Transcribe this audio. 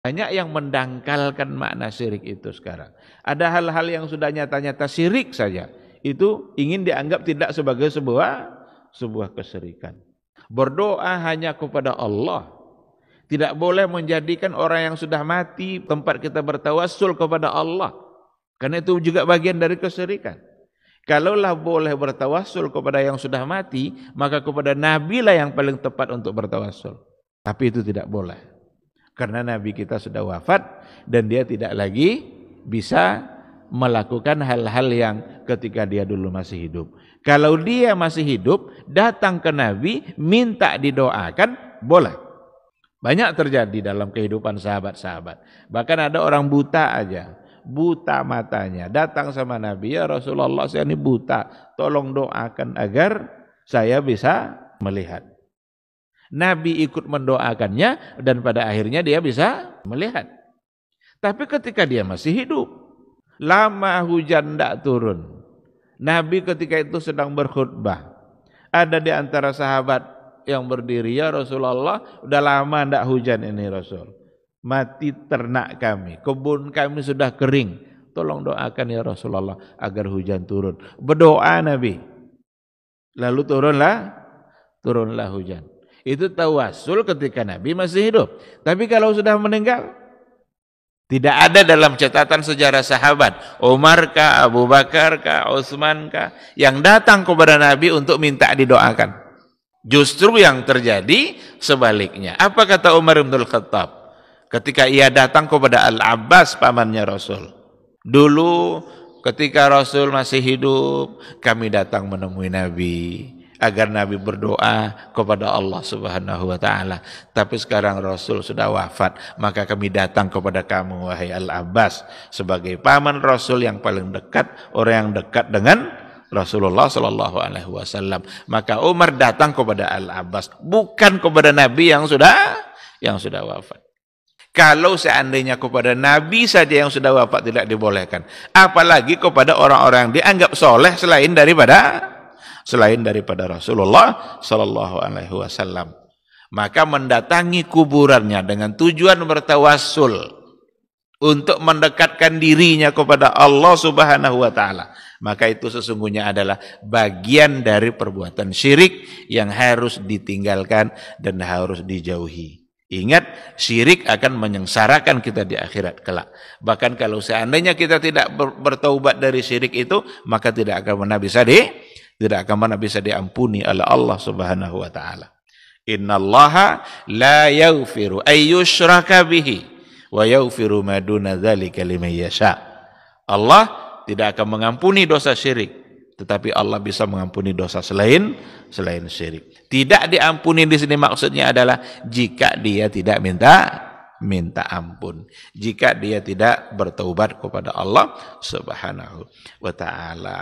Banyak yang mendangkalkan makna syirik itu sekarang. Ada hal-hal yang sudah nyata-nyata syirik saja, itu ingin dianggap tidak sebagai sebuah kesyirikan. Berdoa hanya kepada Allah. Tidak boleh menjadikan orang yang sudah mati tempat kita bertawassul kepada Allah. Karena itu juga bagian dari kesyirikan. Kalaulah boleh bertawassul kepada yang sudah mati, maka kepada Nabi lah yang paling tepat untuk bertawassul. Tapi itu tidak boleh. Karena Nabi kita sudah wafat dan dia tidak lagi bisa melakukan hal-hal yang ketika dia dulu masih hidup. Kalau dia masih hidup, datang ke Nabi, minta didoakan, boleh. Banyak terjadi dalam kehidupan sahabat-sahabat. Bahkan ada orang buta aja, buta matanya, datang sama Nabi, ya Rasulullah saya ini buta, tolong doakan agar saya bisa melihat. Nabi ikut mendoakannya dan pada akhirnya dia bisa melihat. Tapi ketika dia masih hidup, lama hujan tidak turun. Nabi ketika itu sedang berkhutbah. Ada di antara sahabat yang berdiri, ya Rasulullah, udah lama tidak hujan ini Rasul. Mati ternak kami, kebun kami sudah kering. Tolong doakan ya Rasulullah agar hujan turun. Berdoa Nabi. Lalu turunlah hujan. Itu tawassul ketika Nabi masih hidup. Tapi kalau sudah meninggal, tidak ada dalam catatan sejarah sahabat, Umar kah, Abu Bakar kah, Utsman kah, yang datang kepada Nabi untuk minta didoakan. Justru yang terjadi sebaliknya. Apa kata Umar bin Khattab ketika ia datang kepada Al-Abbas pamannya Rasul? Dulu ketika Rasul masih hidup, kami datang menemui Nabi agar Nabi berdoa kepada Allah Subhanahu wa taala. Tapi sekarang Rasul sudah wafat, maka kami datang kepada kamu wahai Al-Abbas sebagai paman Rasul yang paling dekat, orang yang dekat dengan Rasulullah sallallahu alaihi wasallam. Maka Umar datang kepada Al-Abbas, bukan kepada Nabi yang sudah wafat. Kalau seandainya kepada Nabi saja yang sudah wafat tidak dibolehkan, apalagi kepada orang-orang yang dianggap soleh selain daripada Rasulullah sallallahu alaihi wasallam. Maka mendatangi kuburannya dengan tujuan bertawassul untuk mendekatkan dirinya kepada Allah Subhanahu wa taala, maka itu sesungguhnya adalah bagian dari perbuatan syirik yang harus ditinggalkan dan harus dijauhi. Ingat, syirik akan menyengsarakan kita di akhirat kelak. Bahkan kalau seandainya kita tidak bertaubat dari syirik itu, maka tidak akan pernah bisa diampuni oleh Allah Subhanahu wa taala. Innallaha la yaghfiru ay yushraka bihi wa yaghfiru ma duna dzalika liman yasha. Allah tidak akan mengampuni dosa syirik, tetapi Allah bisa mengampuni dosa selain syirik. Tidak diampuni di sini maksudnya adalah jika dia tidak minta ampun, jika dia tidak bertaubat kepada Allah Subhanahu wa taala.